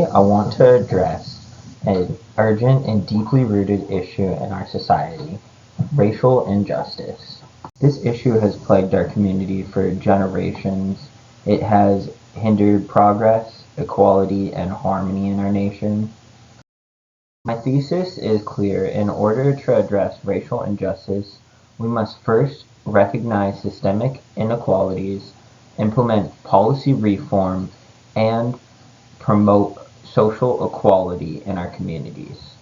Today, I want to address an urgent and deeply rooted issue in our society: racial injustice. This issue has plagued our community for generations. It has hindered progress, equality, and harmony in our nation. My thesis is clear: in order to address racial injustice, we must first recognize systemic inequalities, implement policy reform, and promote social equality in our communities.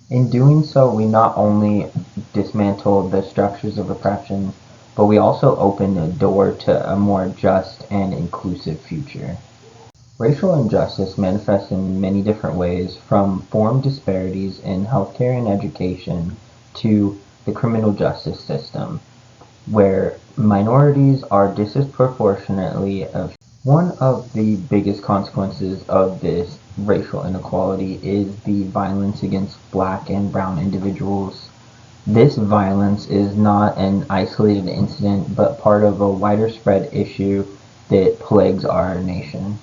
In doing so, we not only dismantle the structures of oppression, but we also open the door to a more just and inclusive future. Racial injustice manifests in many different ways, from form disparities in healthcare and education to the criminal justice system, where minorities are disproportionately affected. One of the biggest consequences of this racial inequality is the violence against Black and brown individuals. This violence is not an isolated incident, but part of a wider spread issue that plagues our nation.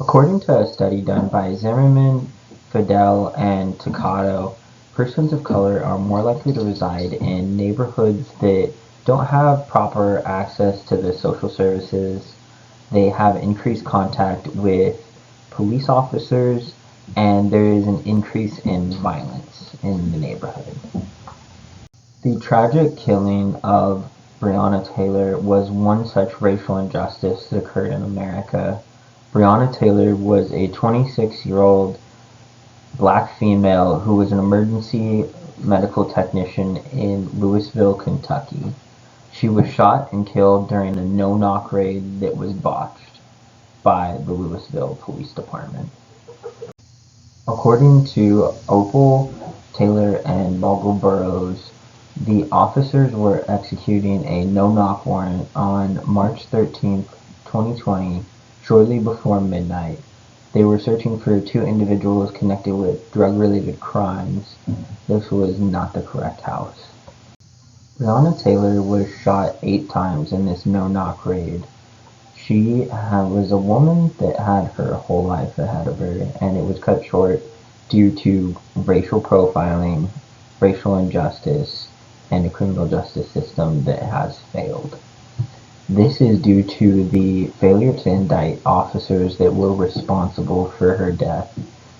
According to a study done by Zimmerman, Fidel, and Toccato, persons of color are more likely to reside in neighborhoods that don't have proper access to the social services. They have increased contact with police officers, and there is an increase in violence in the neighborhood. The tragic killing of Breonna Taylor was one such racial injustice that occurred in America. Breonna Taylor was a 26-year-old Black female who was an emergency medical technician in Louisville, Kentucky. She was shot and killed during a no-knock raid that was botched by the Louisville Police Department. According to Opal Taylor and Bogle Burrows, the officers were executing a no-knock warrant on March 13, 2020, shortly before midnight. They were searching for two individuals connected with drug-related crimes. This was not the correct house. Breonna Taylor was shot 8 times in this no-knock raid. She was a woman that had her whole life ahead of her, and it was cut short due to racial profiling, racial injustice, and a criminal justice system that has failed. This is due to the failure to indict officers that were responsible for her death.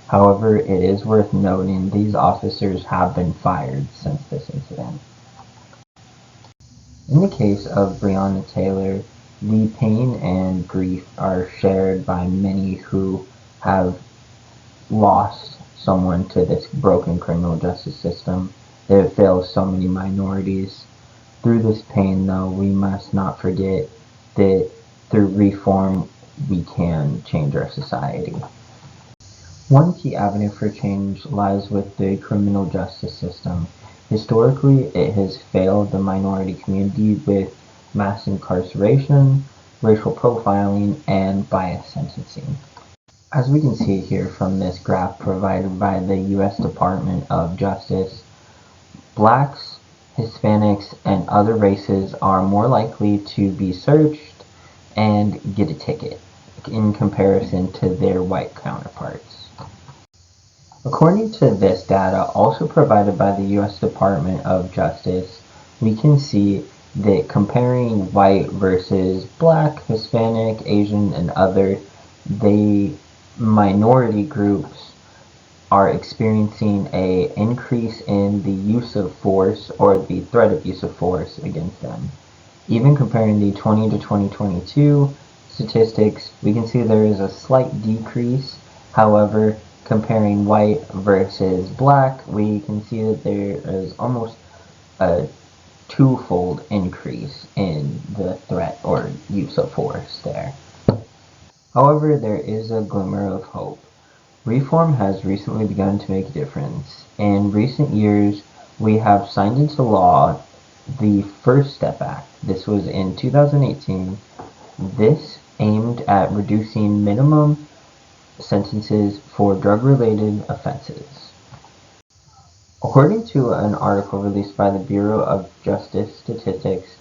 However, it is worth noting these officers have been fired since this incident. In the case of Breonna Taylor, the pain and grief are shared by many who have lost someone to this broken criminal justice system that fails so many minorities. Through this pain, though, we must not forget that through reform, we can change our society. One key avenue for change lies with the criminal justice system. Historically, it has failed the minority community with mass incarceration, racial profiling, and biased sentencing. As we can see here from this graph provided by the U.S. Department of Justice, Blacks, Hispanics, and other races are more likely to be searched and get a ticket in comparison to their white counterparts. According to this data, also provided by the U.S. Department of Justice, we can see that comparing white versus Black, Hispanic, Asian, and other, the minority groups are experiencing an increase in the use of force or the threat of use of force against them. Even comparing the 20 to 2022 statistics, we can see there is a slight decrease. However, comparing white versus Black, we can see that there is almost a twofold increase in the threat or use of force there. However, there is a glimmer of hope. Reform has recently begun to make a difference. In recent years, we have signed into law the First Step Act. This was in 2018. This aimed at reducing minimum sentences for drug-related offenses. According to an article released by the Bureau of Justice Statistics,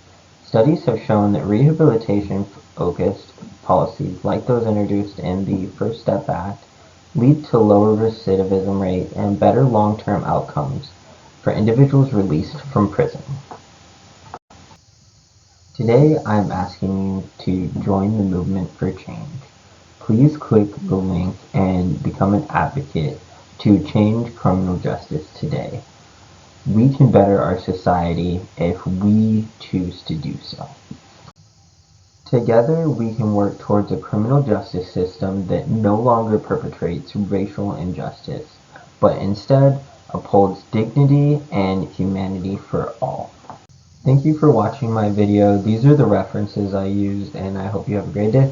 Studies have shown that rehabilitation-focused policies like those introduced in the First Step Act lead to lower recidivism rate and better long-term outcomes for individuals released from prison. Today, I am asking you to join the movement for change. Please click the link and become an advocate to change criminal justice today. We can better our society if we choose to do so. Together, we can work towards a criminal justice system that no longer perpetrates racial injustice, but instead upholds dignity and humanity for all. Thank you for watching my video. These are the references I used, and I hope you have a great day.